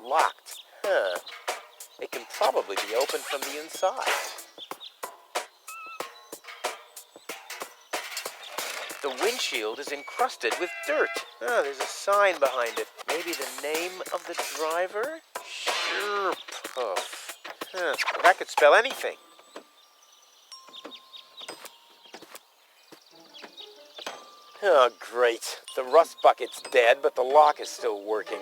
locked. Huh. It can probably be opened from the inside. The windshield is encrusted with dirt. Oh, there's a sign behind it. Maybe the name of the driver? Sure, Puff. Huh. That could spell anything. Oh, great. The rust bucket's dead, but the lock is still working.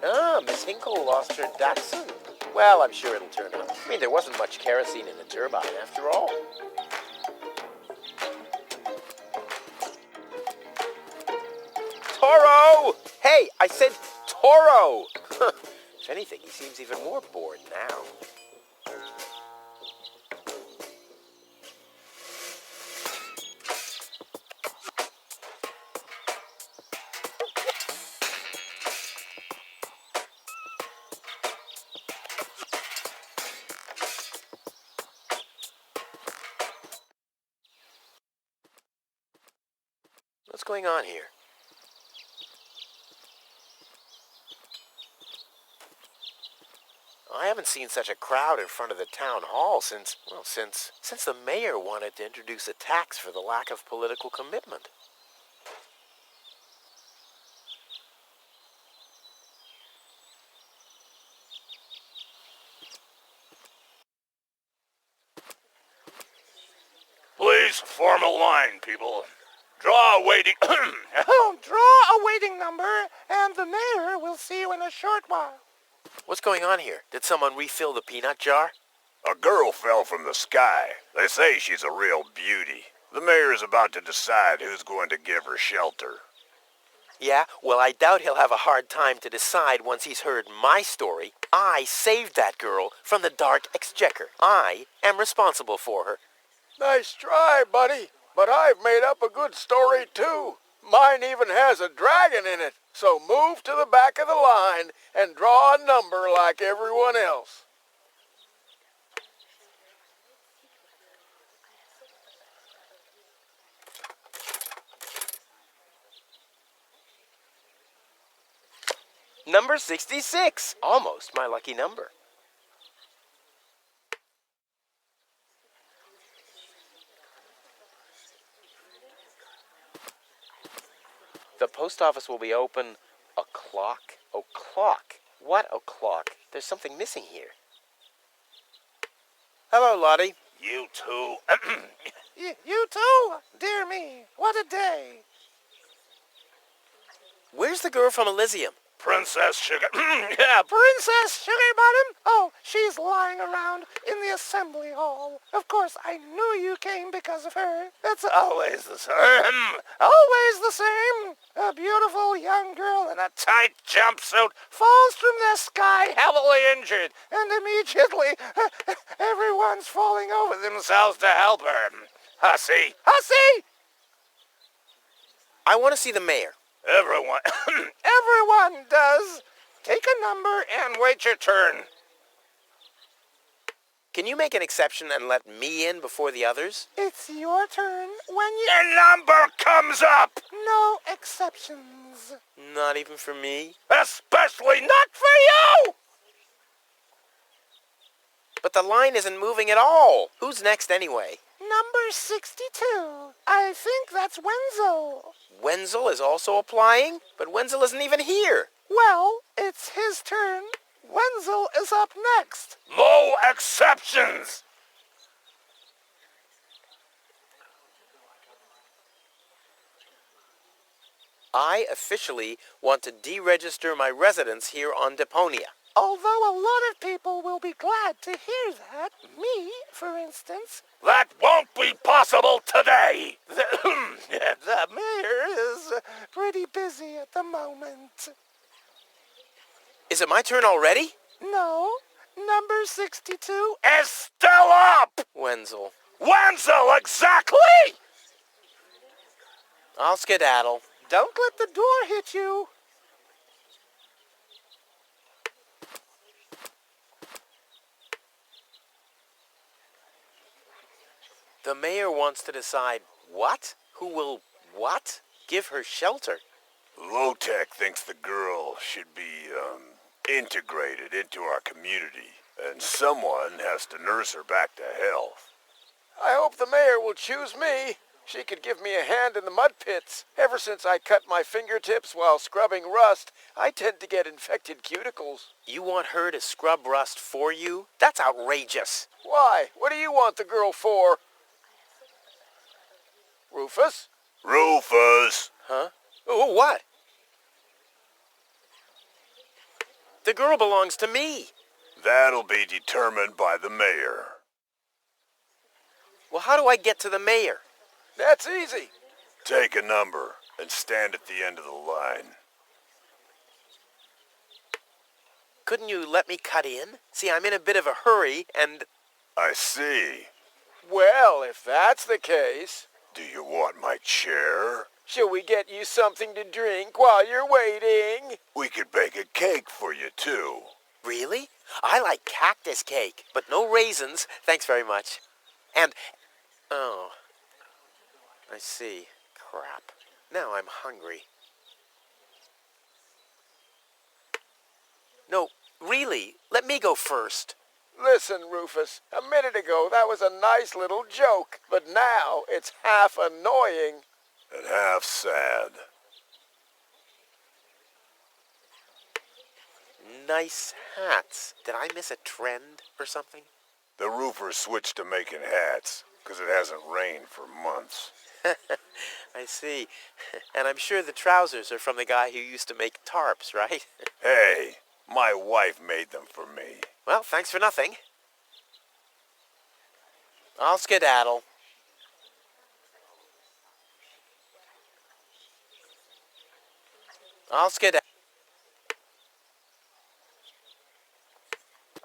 Ah, Miss Hinkle lost her Datsun. Well, I'm sure it'll turn up. I mean, there wasn't much kerosene in the turbine after all. Toro! Hey, I said Toro! If anything, he seems even more bored now. What's going on here? I haven't seen such a crowd in front of the town hall since the mayor wanted to introduce a tax for the lack of political commitment. Please form a line, people. Draw a waiting... Draw a waiting number, and the mayor will see you in a short while. What's going on here? Did someone refill the peanut jar? A girl fell from the sky. They say she's a real beauty. The mayor is about to decide who's going to give her shelter. Yeah, well, I doubt he'll have a hard time to decide once he's heard my story. I saved that girl from the dark exchequer. I am responsible for her. Nice try, buddy. But I've made up a good story, too. Mine even has a dragon in it. So move to the back of the line and draw a number like everyone else. Number 66. Almost my lucky number. The post office will be open o'clock? O'clock? What o'clock? There's something missing here. Hello, Lottie. You two... You too? Dear me, what a day. Where's the girl from Elysium? Princess Sugar... Yeah, Princess Sugar Bottom? Oh, she's lying around in the assembly hall. Of course, I knew you came because of her. It's always the same. Always the same. A beautiful young girl in a tight jumpsuit falls from the sky heavily injured, and immediately everyone's falling over themselves to help her. Hussy. Hussy! I want to see the mayor. Everyone... Everyone does. Take a number and wait your turn. Can you make an exception and let me in before the others? It's your turn when you... The number comes up! No exceptions. Not even for me? Especially not for you! But the line isn't moving at all. Who's next anyway? Number 62. I think that's Wenzel. Wenzel is also applying? But Wenzel isn't even here. Well, it's his turn. Wenzel is up next. No exceptions! I officially want to deregister my residence here on Deponia. Although a lot of people will be glad to hear that. Me, for instance. That won't be possible today! The mayor is pretty busy at the moment. Is it my turn already? No. Number 62 is still up! Wenzel. Wenzel, exactly! I'll skedaddle. Don't let the door hit you. The mayor wants to decide what? Who will what? Give her shelter. Low-Tech thinks the girl should be, integrated into our community, and someone has to nurse her back to health. I hope the mayor will choose me. She could give me a hand in the mud pits. Ever since I cut my fingertips while scrubbing rust, I tend to get infected cuticles. You want her to scrub rust for you? That's outrageous. Why? What do you want the girl for? Rufus? Rufus! Huh? Oh, what? The girl belongs to me. That'll be determined by the mayor. Well, how do I get to the mayor? That's easy. Take a number and stand at the end of the line. Couldn't you let me cut in? See, I'm in a bit of a hurry, and... I see. Well, if that's the case, Do you want my chair? shall we get you something to drink while you're waiting? We could bake a cake for you, too. Really? I like cactus cake, but no raisins. Thanks very much. And... oh... I see. Crap. Now I'm hungry. No, really, let me go first. Listen, Rufus, a minute ago that was a nice little joke, but now it's half annoying. And half sad. Nice hats. Did I miss a trend or something? The roofer switched to making hats, because it hasn't rained for months. I see. And I'm sure the trousers are from the guy who used to make tarps, right? Hey, my wife made them for me. Well, thanks for nothing. I'll skedaddle.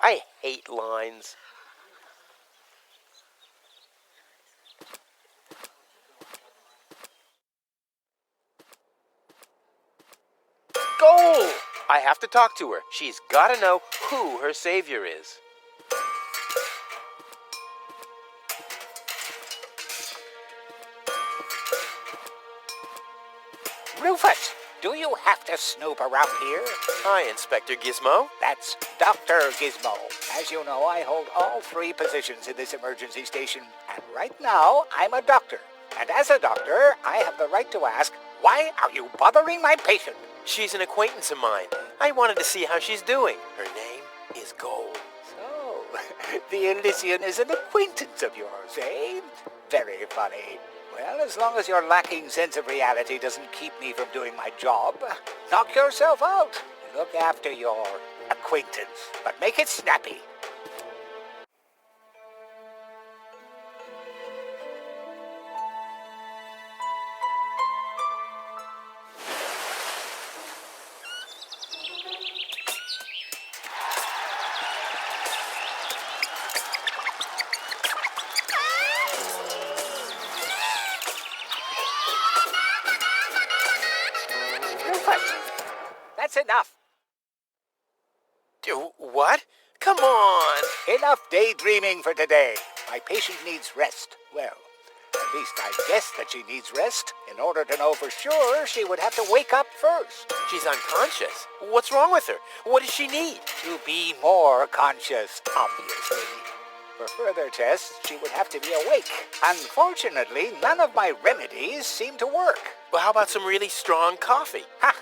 I hate lines. Goal! I have to talk to her. She's got to know who her savior is. Rufus, do you have to snoop around here? Hi, Inspector Gizmo. That's Dr. Gizmo. As you know, I hold all 3 positions in this emergency station, and right now, I'm a doctor. And as a doctor, I have the right to ask, why are you bothering my patient? She's an acquaintance of mine. I wanted to see how she's doing. Her name is Gold. So, the Elysian is an acquaintance of yours, eh? Very funny. Well, as long as your lacking sense of reality doesn't keep me from doing my job, knock yourself out. Look after your acquaintance, but make it snappy. That's enough. What? Come on! Enough daydreaming for today. My patient needs rest. Well, at least I guess that she needs rest. In order to know for sure, she would have to wake up first. She's unconscious. What's wrong with her? What does she need? To be more conscious, obviously. For further tests, she would have to be awake. Unfortunately, none of my remedies seem to work. Well, how about some really strong coffee? Ha!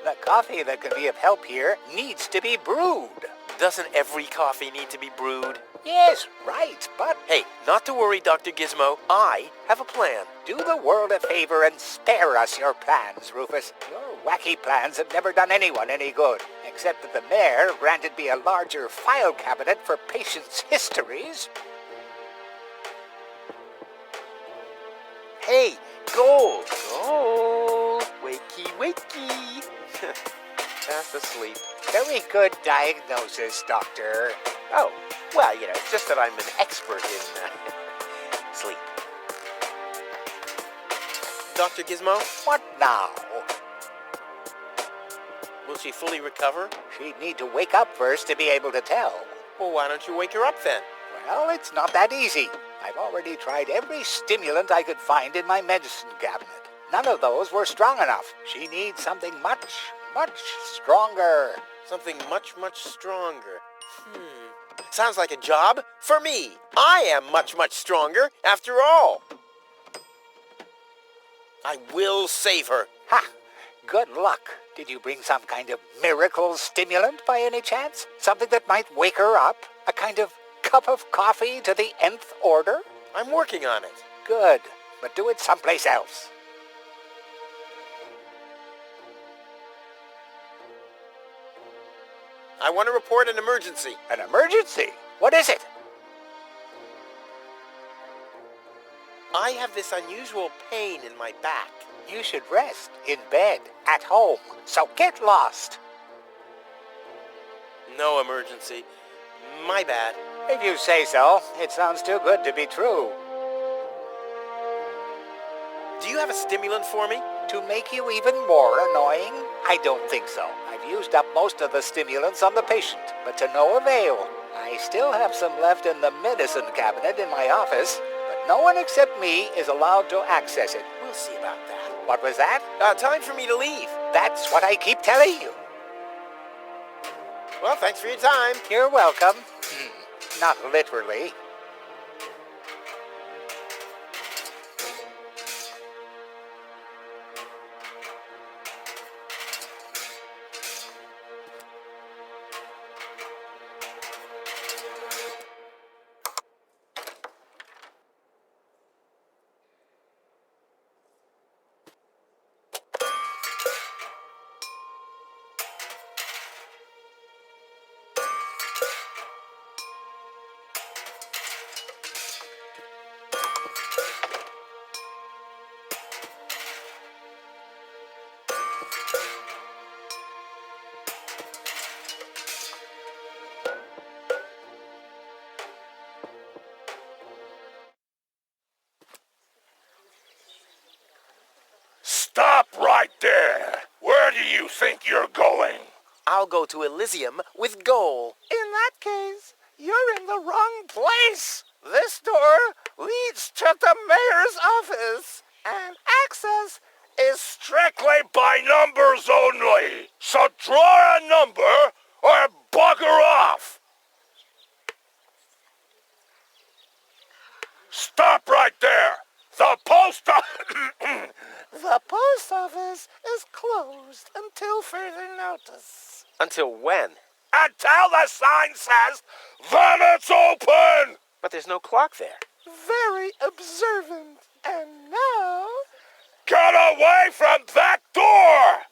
The coffee that can be of help here needs to be brewed. Doesn't every coffee need to be brewed? Yes, right, but Hey, not to worry, Dr. Gizmo. I have a plan. do the world a favor and spare us your plans, Rufus. Your wacky plans have never done anyone any good, except that the mayor granted me a larger file cabinet for patients' histories. Hey, Gold! Gold! Wakey, wakey! Fast asleep. Very good diagnosis, Doctor. Oh, well, it's just that I'm an expert in sleep. Dr. Gizmo, What now? will she fully recover? She'd need to wake up first to be able to tell. Well, why don't you wake her up then? Well, it's not that easy. I've already tried every stimulant I could find in my medicine cabinet. None of those were strong enough. She needs something much, much stronger. Something much, much stronger. Sounds like a job for me. I am much, much stronger after all. I will save her. Ha! Good luck. Did you bring some kind of miracle stimulant by any chance? Something that might wake her up? A kind of cup of coffee to the nth order? I'm working on it. Good, but do it someplace else. I want to report an emergency. An emergency? What is it? I have this unusual pain in my back. You should rest in bed, at home, so get lost. No emergency. My bad. If you say so, it sounds too good to be true. Do you have a stimulant for me? To make you even more annoying? I don't think so. I've used up most of the stimulants on the patient, but to no avail. I still have some left in the medicine cabinet in my office, but no one except me is allowed to access it. We'll see about that. What was that? Time for me to leave. That's what I keep telling you. Well, thanks for your time. You're welcome. Not literally. Stop right there! Where do you think you're going? I'll go to Elysium with goal. In that case, you're in the wrong place. This door leads to the mayor's office, and access is Strictly by numbers only! So draw a number or bugger off! Stop right there! The post The post office is closed until further notice. Until when? Until the sign says, then it's open! But there's no clock there. Very observant. And now... Get away from that door!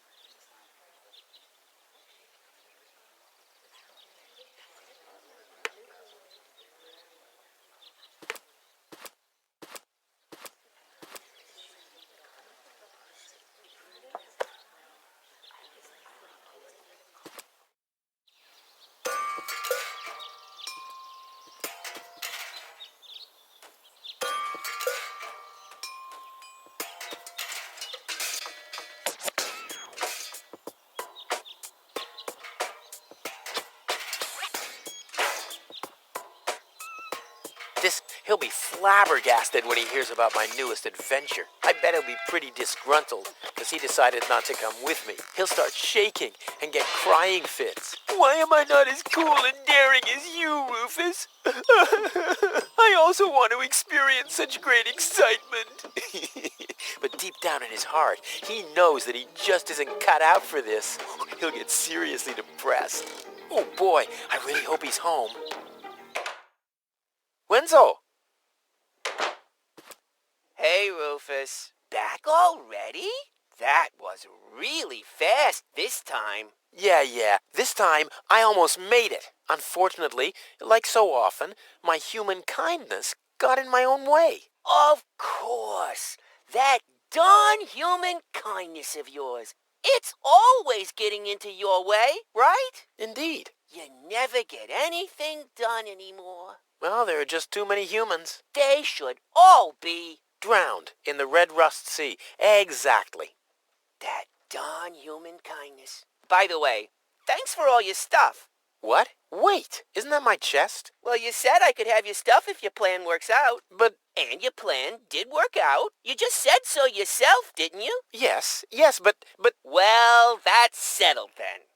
He'll be flabbergasted when he hears about my newest adventure. I bet he'll be pretty disgruntled because he decided not to come with me. He'll start shaking and get crying fits. Why am I not as cool and daring as you, Rufus? I also want to experience such great excitement. But deep down in his heart, he knows that he just isn't cut out for this. He'll get seriously depressed. Oh boy, I really hope he's home. Wenzel! Hey, Rufus. Back already? That was really fast this time. Yeah. This time, I almost made it. Unfortunately, like so often, my human kindness got in my own way. Of course. That darn human kindness of yours. It's always getting into your way, right? Indeed. You never get anything done anymore. Well, there are just too many humans. They should all be drowned in the Red Rust Sea. Exactly. that darn human kindness. By the way, thanks for all your stuff. What? Wait, isn't that my chest? Well, you said I could have your stuff if your plan works out. But And your plan did work out. You just said so yourself, didn't you? yes, but Well, that's settled then.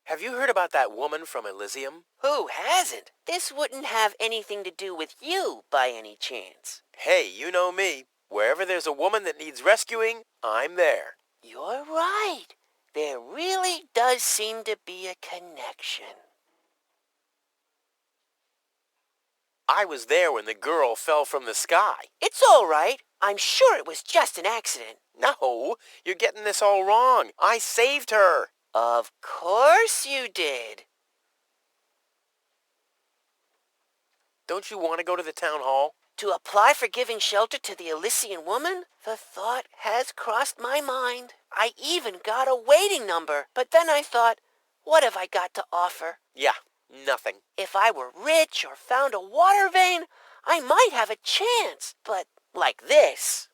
have you heard about that woman from Elysium? Who hasn't? This wouldn't have anything to do with you by any chance. Hey, you know me. Wherever there's a woman that needs rescuing, I'm there. You're right. There really does seem to be a connection. I was there when the girl fell from the sky. It's all right. I'm sure it was just an accident. No, you're getting this all wrong. I saved her. Of course you did. Don't you want to go to the town hall? To apply for giving shelter to the Elysian woman? The thought has crossed my mind. I even got a waiting number. But then I thought, what have I got to offer? Yeah, nothing. If I were rich or found a water vein, I might have a chance. But like this.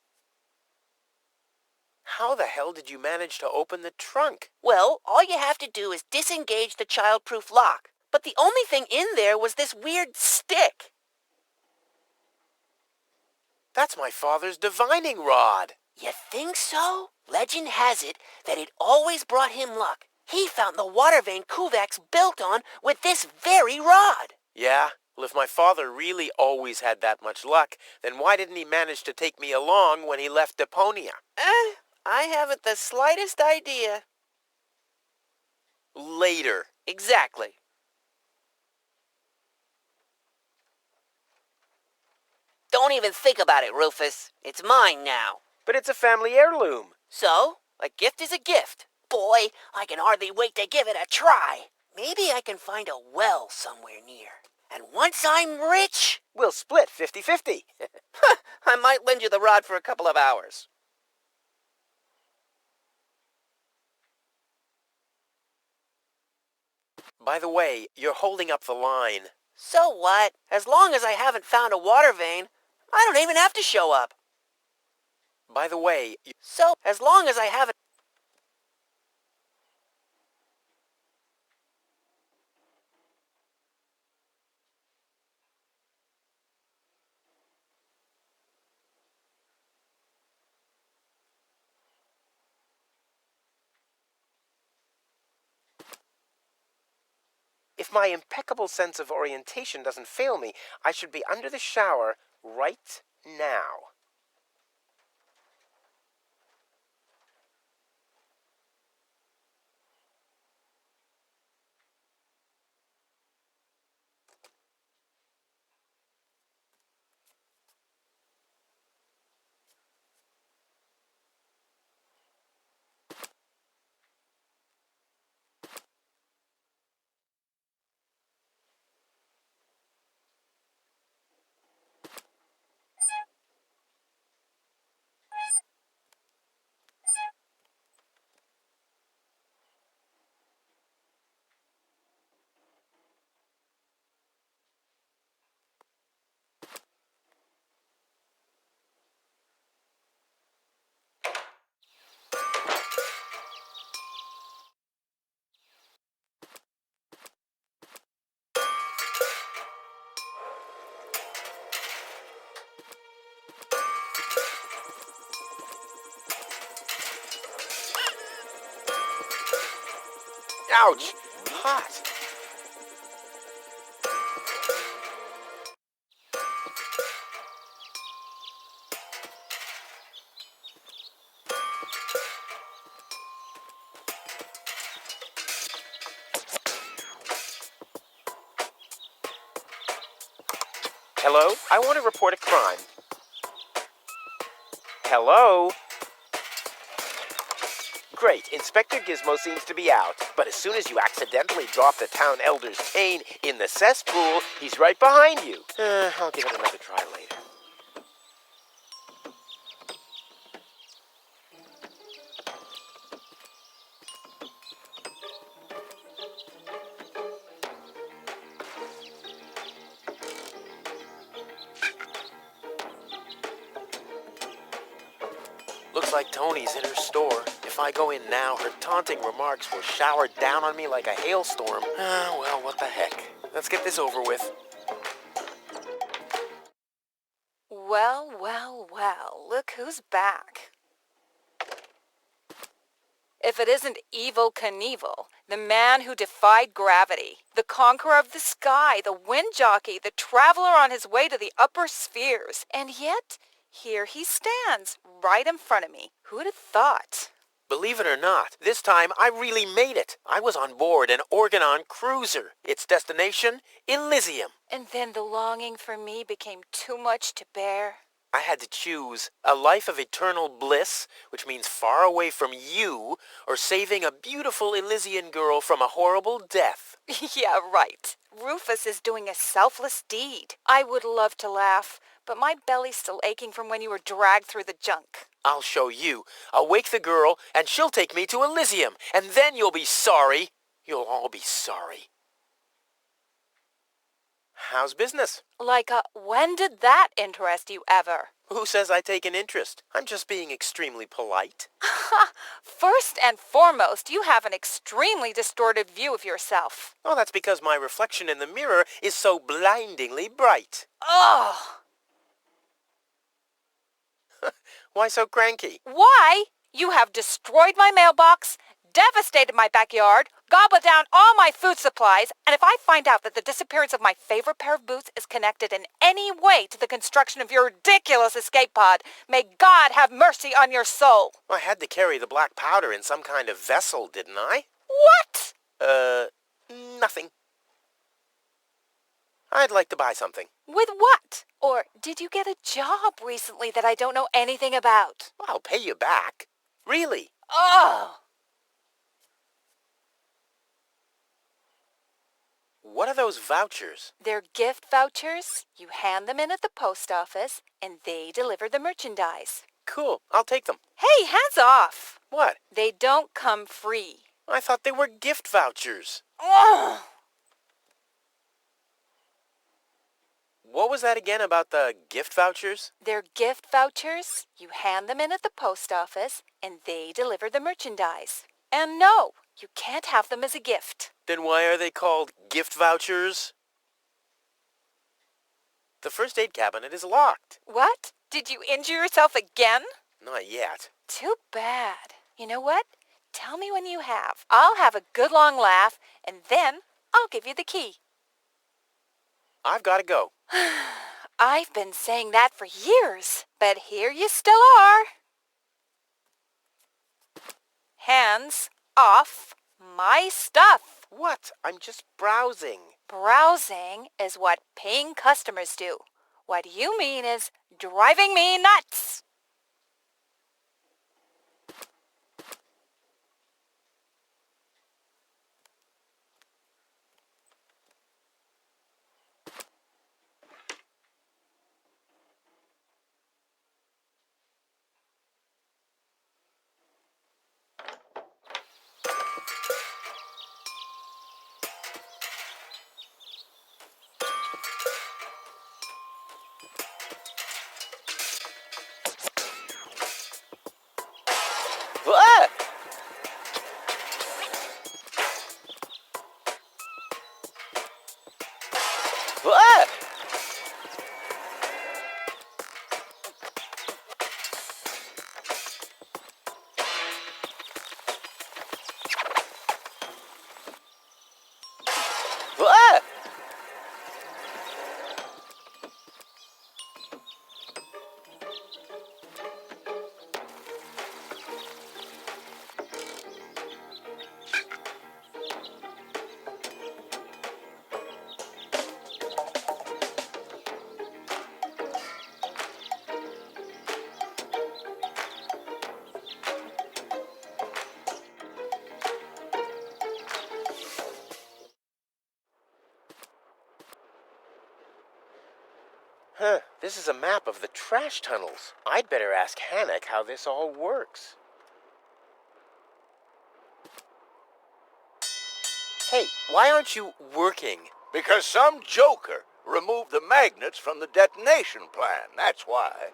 How the hell did you manage to open the trunk? Well, all you have to do is disengage the child-proof lock. But the only thing in there was this weird stick. That's my father's divining rod. You think so? Legend has it that it always brought him luck. He found the water vein Kovacs built on with this very rod. Yeah? Well, if my father really always had that much luck, then why didn't he manage to take me along when he left Deponia? I haven't the slightest idea. Later. Exactly. Don't even think about it, Rufus. It's mine now. But it's a family heirloom. So, a gift is a gift. Boy, I can hardly wait to give it a try. Maybe I can find a well somewhere near. And once I'm rich, We'll split 50-50. I might lend you the rod for a couple of hours. By the way, you're holding up the line. So what? As long as I haven't found a water vein, I don't even have to show up. By the way, So, as long as I haven't... if my impeccable sense of orientation doesn't fail me, I should be under the shower right now. Ouch! Hot! Hello? I want to report a crime. Hello? Great, Inspector Gizmo seems to be out. But as soon as you accidentally drop the town elder's cane in the cesspool, he's right behind you. I'll give it another try later. Looks Sounds like Tony's in her store. If I go in now, her taunting remarks will shower down on me like a hailstorm. Ah, well, what the heck. Let's get this over with. Well, well, well, look who's back. If it isn't Evel Knievel, the man who defied gravity, the conqueror of the sky, the wind jockey, the traveler on his way to the upper spheres. And yet, here he stands, right in front of me. Who'd have thought? Believe it or not, this time I really made it. I was on board an Organon cruiser. Its destination, Elysium. And then the longing for me became too much to bear. I had to choose a life of eternal bliss, which means far away from you, or saving a beautiful Elysian girl from a horrible death. Yeah, right. Rufus is doing a selfless deed. I would love to laugh, but my belly's still aching from when you were dragged through the junk. I'll show you. I'll wake the girl, and she'll take me to Elysium, and then you'll be sorry. You'll all be sorry. How's business? Like, when did that interest you ever? Who says I take an interest? I'm just being extremely polite. First and foremost, you have an extremely distorted view of yourself. Oh, that's because my reflection in the mirror is so blindingly bright. Ugh! Why so cranky? Why? You have destroyed my mailbox, devastated my backyard, gobbled down all my food supplies, and if I find out that the disappearance of my favorite pair of boots is connected in any way to the construction of your ridiculous escape pod, may God have mercy on your soul. I had to carry the black powder in some kind of vessel, didn't I? What? Nothing. I'd like to buy something. With what? Or did you get a job recently that I don't know anything about? I'll pay you back. Really? Oh! What are those vouchers? They're gift vouchers. You hand them in at the post office, and they deliver the merchandise. Cool. I'll take them. Hey, hands off! What? They don't come free. I thought they were gift vouchers. Ugh! What was that again about the gift vouchers? They're gift vouchers. You hand them in at the post office, and they deliver the merchandise. And no, you can't have them as a gift. Then why are they called gift vouchers? The first aid cabinet is locked. What? Did you injure yourself again? Not yet. Too bad. You know what? Tell me when you have. I'll have a good long laugh, and then I'll give you the key. I've got to go. I've been saying that for years, but here you still are. Hands off my stuff. What? I'm just browsing. Browsing is what paying customers do. What you mean is driving me nuts. Ah! Ah! Ah! Huh, this is a map of the trash tunnels. I'd better ask Hannock how this all works. Hey, why aren't you working? Because some joker removed the magnets from the detonation plan, that's why.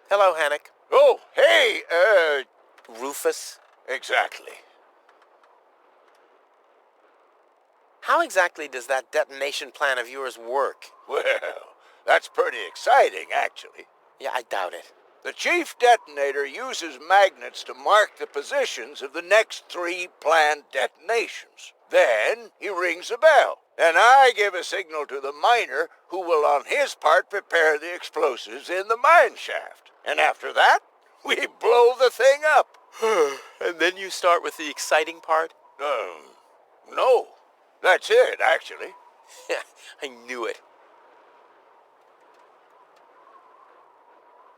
Hello, Hannock. Oh, hey, Rufus. exactly. How exactly does that detonation plan of yours work? Well, that's pretty exciting, actually. Yeah, I doubt it. The chief detonator uses magnets to mark the positions of the next 3 planned detonations. Then he rings a bell, and I give a signal to the miner who will on his part prepare the explosives in the mine shaft. And after that, we blow the thing up. And then you start with the exciting part? No. That's it, actually. I knew it.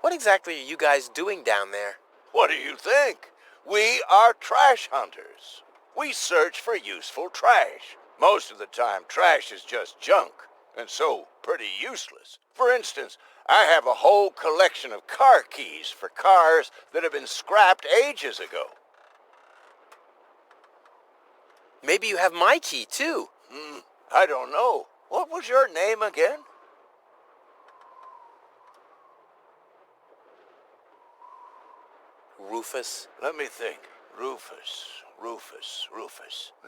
What exactly are you guys doing down there? What do you think? We are trash hunters. We search for useful trash. Most of the time, trash is just junk, and so pretty useless. For instance, I have a whole collection of car keys for cars that have been scrapped ages ago. Maybe you have my key, too. I don't know. What was your name again? Rufus. Let me think. Rufus.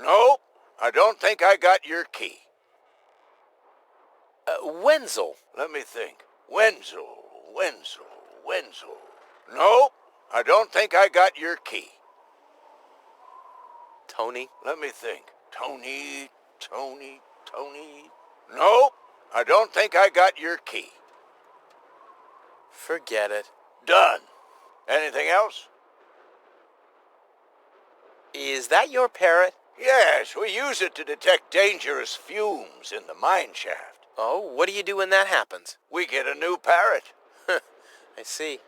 Nope. I don't think I got your key. Wenzel. Let me think. Wenzel. Nope. I don't think I got your key. Tony. Let me think. Tony. Nope. I don't think I got your key. Forget it. Done. Anything else? Is that your parrot? Yes, we use it to detect dangerous fumes in the mine shaft. Oh, what do you do when that happens? We get a new parrot. I see.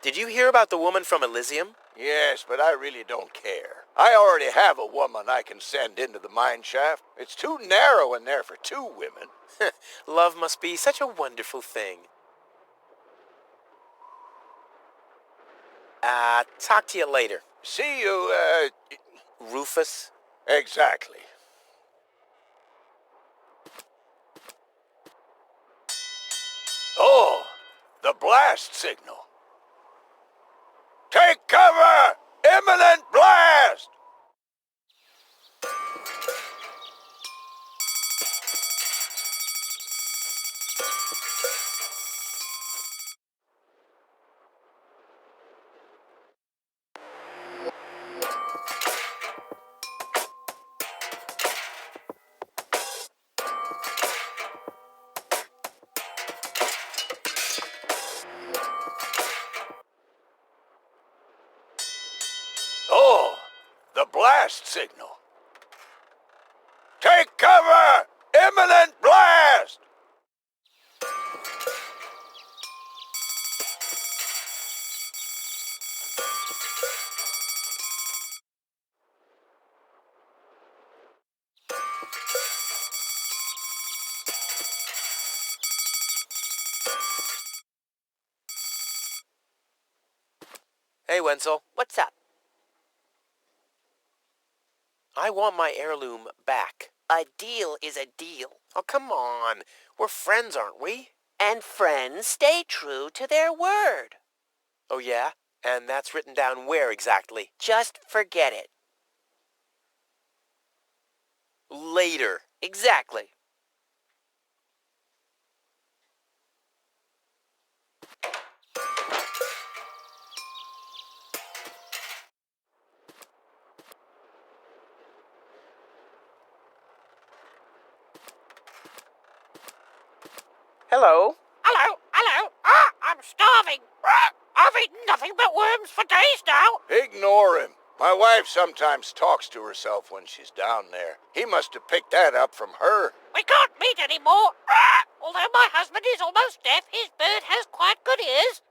Did you hear about the woman from Elysium? Yes, but I really don't care. I already have a woman I can send into the mine shaft. It's too narrow in there for 2 women. Love must be such a wonderful thing. Talk to you later. See you, Rufus. Exactly. Oh, the blast signal. Take cover! Imminent blast! Oh, the blast signal. Take cover! Imminent blast! Hey, Wenzel. What's up? I want my heirloom back. A deal is a deal. Oh, come on. We're friends, aren't we? And friends stay true to their word. Oh, yeah? And that's written down where exactly? Just forget it. Later. Exactly. Hello. Hello. I'm starving. I've eaten nothing but worms for days now. Ignore him. My wife sometimes talks to herself when she's down there. He must have picked that up from her. We can't meet anymore. Although my husband is almost deaf, his bird has quite good ears.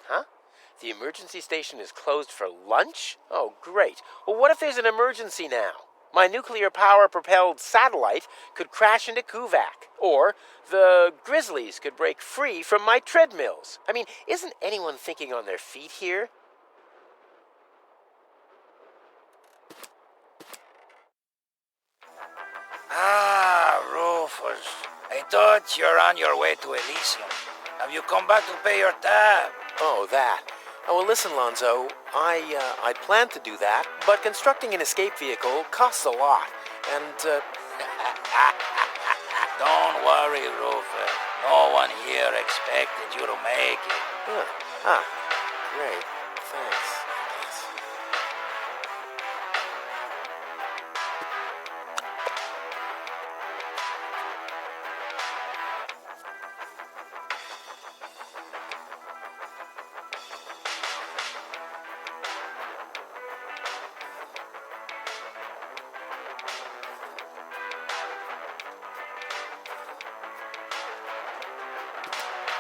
Huh? The emergency station is closed for lunch? Oh, great. Well, what if there's an emergency now? My nuclear power-propelled satellite could crash into Kuvak. Or the grizzlies could break free from my treadmills. I mean, isn't anyone thinking on their feet here? Ah, Rufus. I thought you're on your way to Elysium. Have you come back to pay your tab? Oh, that. Oh, well, listen, Lonzo. I plan to do that, but constructing an escape vehicle costs a lot. And, Don't worry, Rufus. No one here expected you to make it. Great. Thanks.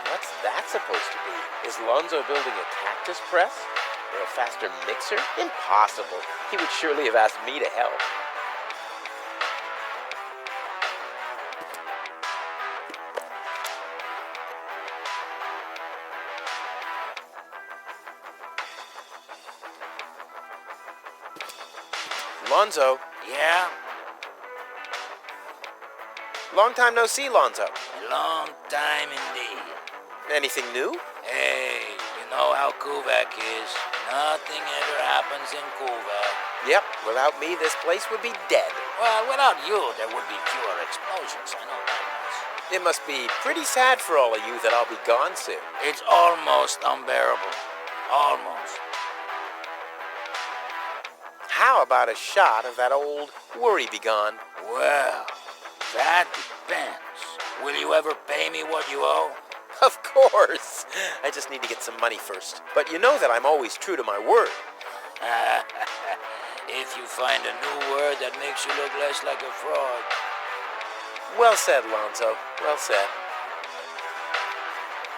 What's that supposed to be? Is Lonzo building a cactus press? Or a faster mixer? Impossible. He would surely have asked me to help. Lonzo. Yeah? Long time no see, Lonzo. A long time indeed. Anything new? Hey, you know how Kuvak is. Nothing ever happens in Kuvak. Yep, without me, this place would be dead. Well, without you, there would be fewer explosions. I know that much. It must be pretty sad for all of you that I'll be gone soon. It's almost unbearable. Almost. How about a shot of that old worry begone? Well, that depends. Will you ever pay me what you owe? Of course. I just need to get some money first. But you know that I'm always true to my word. If you find a new word that makes you look less like a fraud. Well said, Lonzo. Well said.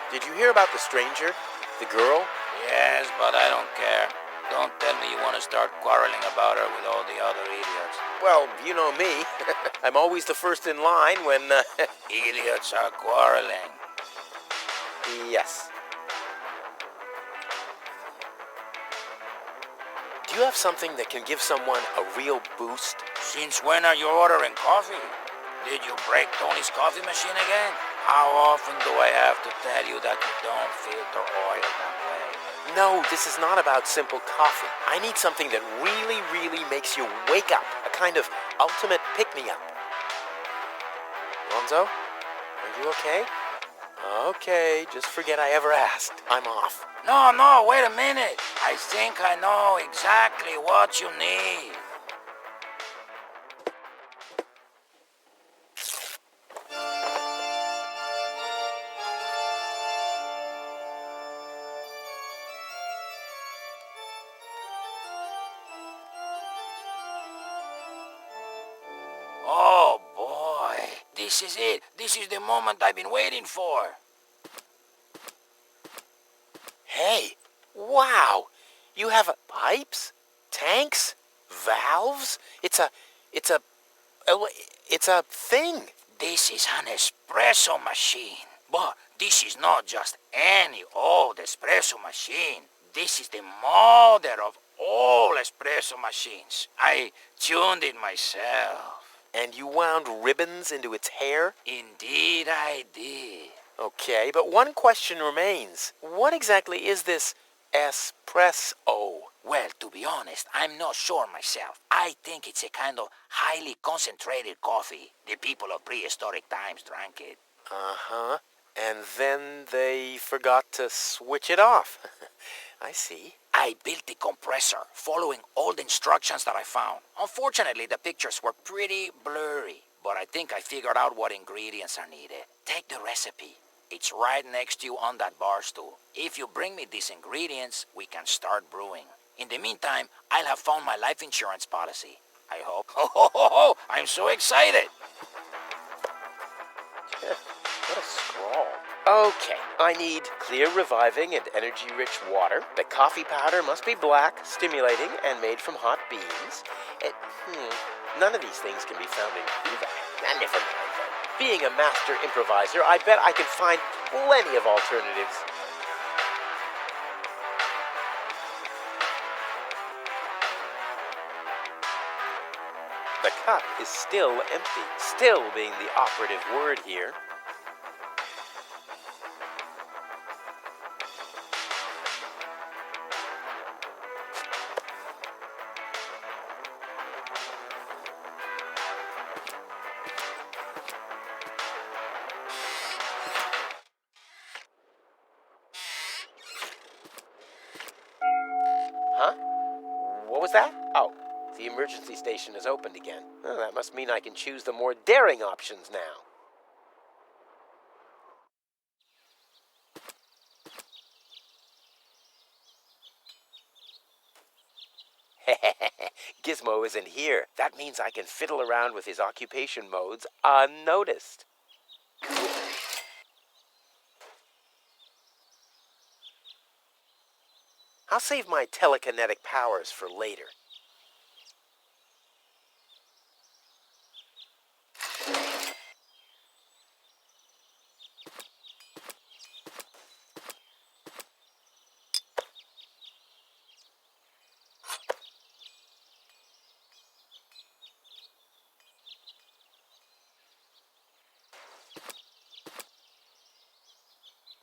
Did you hear about the stranger? The girl? Yes, but I don't care. Don't tell me you want to start quarreling about her with all the other idiots. Well, you know me. I'm always the first in line when... Idiots are quarreling. Yes. Do you have something that can give someone a real boost? Since when are you ordering coffee? Did you break Tony's coffee machine again? How often do I have to tell you that you don't filter oil that way? No, this is not about simple coffee. I need something that really, really makes you wake up. A kind of ultimate pick-me-up. Lonzo, are you okay? Okay, just forget I ever asked. I'm off. No, wait a minute. I think I know exactly what you need. Oh boy, this is it. This is the moment I've been waiting for. Hey, wow! You have pipes, tanks, valves. It's a thing. This is an espresso machine. But this is not just any old espresso machine. This is the mother of all espresso machines. I tuned it myself. And you wound ribbons into its hair? Indeed I did. Okay, but one question remains. What exactly is this espresso? Well, to be honest, I'm not sure myself. I think it's a kind of highly concentrated coffee. The people of prehistoric times drank it. Uh-huh. And then they forgot to switch it off. I see. I built the compressor, following old instructions that I found. Unfortunately, the pictures were pretty blurry, but I think I figured out what ingredients are needed. Take the recipe. It's right next to you on that bar stool. If you bring me these ingredients, we can start brewing. In the meantime, I'll have found my life insurance policy. I hope. Oh, I'm so excited. What a scrawl. Okay, I need clear, reviving, and energy-rich water. The coffee powder must be black, stimulating, and made from hot beans. None of these things can be found in Cuba. Never mind, though. Being a master improviser, I bet I can find plenty of alternatives. The cup is still empty. Still being the operative word here. Huh? What was that? Oh, the emergency station is opened again. Oh, that must mean I can choose the more daring options now. Gizmo isn't here. That means I can fiddle around with his occupation modes unnoticed. I'll save my telekinetic powers for later.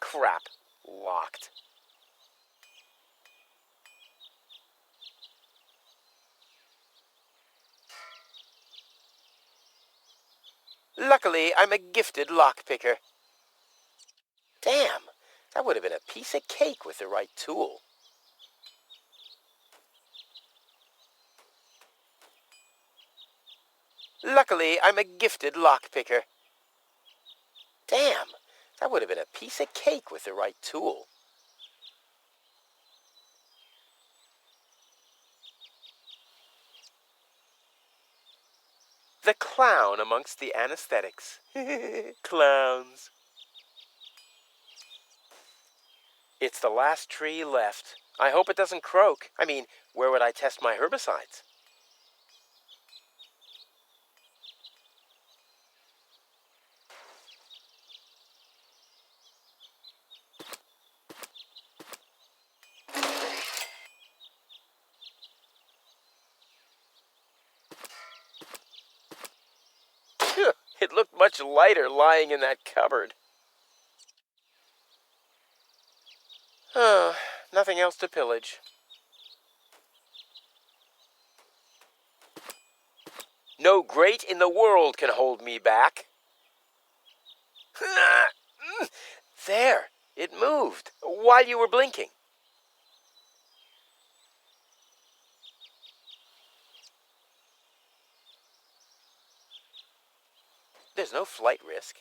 Crap. Locked. Luckily, I'm a gifted lockpicker. Damn, that would have been a piece of cake with the right tool. Luckily, I'm a gifted lockpicker. Damn, that would have been a piece of cake with the right tool. The clown amongst the anesthetics. Clowns. It's the last tree left. I hope it doesn't croak. I mean, where would I test my herbicides? It looked much lighter lying in that cupboard. Nothing else to pillage. No great in the world can hold me back. There, it moved while you were blinking. There's no flight risk.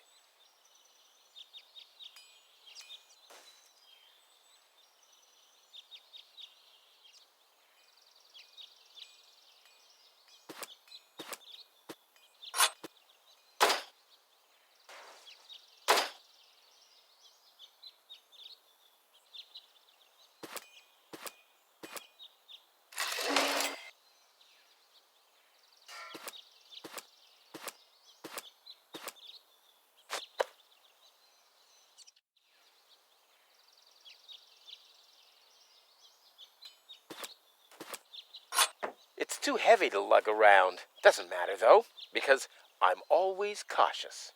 It's too heavy to lug around. Doesn't matter, though, because I'm always cautious.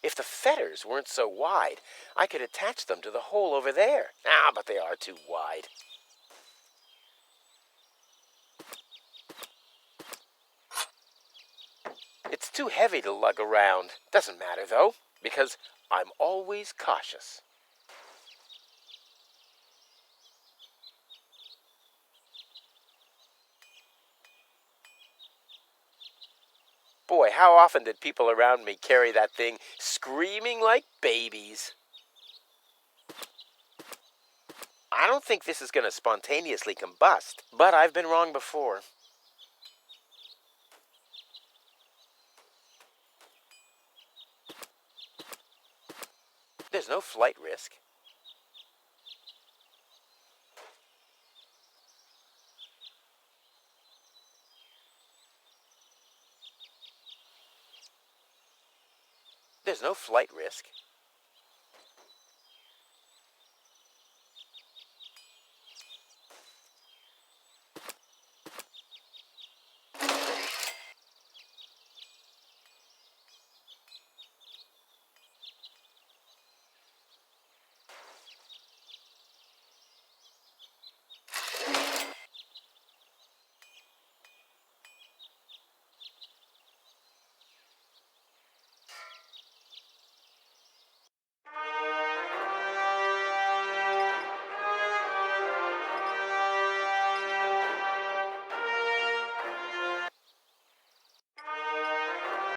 If the fetters weren't so wide, I could attach them to the hole over there. But they are too wide. It's too heavy to lug around. Doesn't matter, though, because I'm always cautious. Boy, how often did people around me carry that thing screaming like babies? I don't think this is going to spontaneously combust, but I've been wrong before. There's no flight risk. There's no flight risk.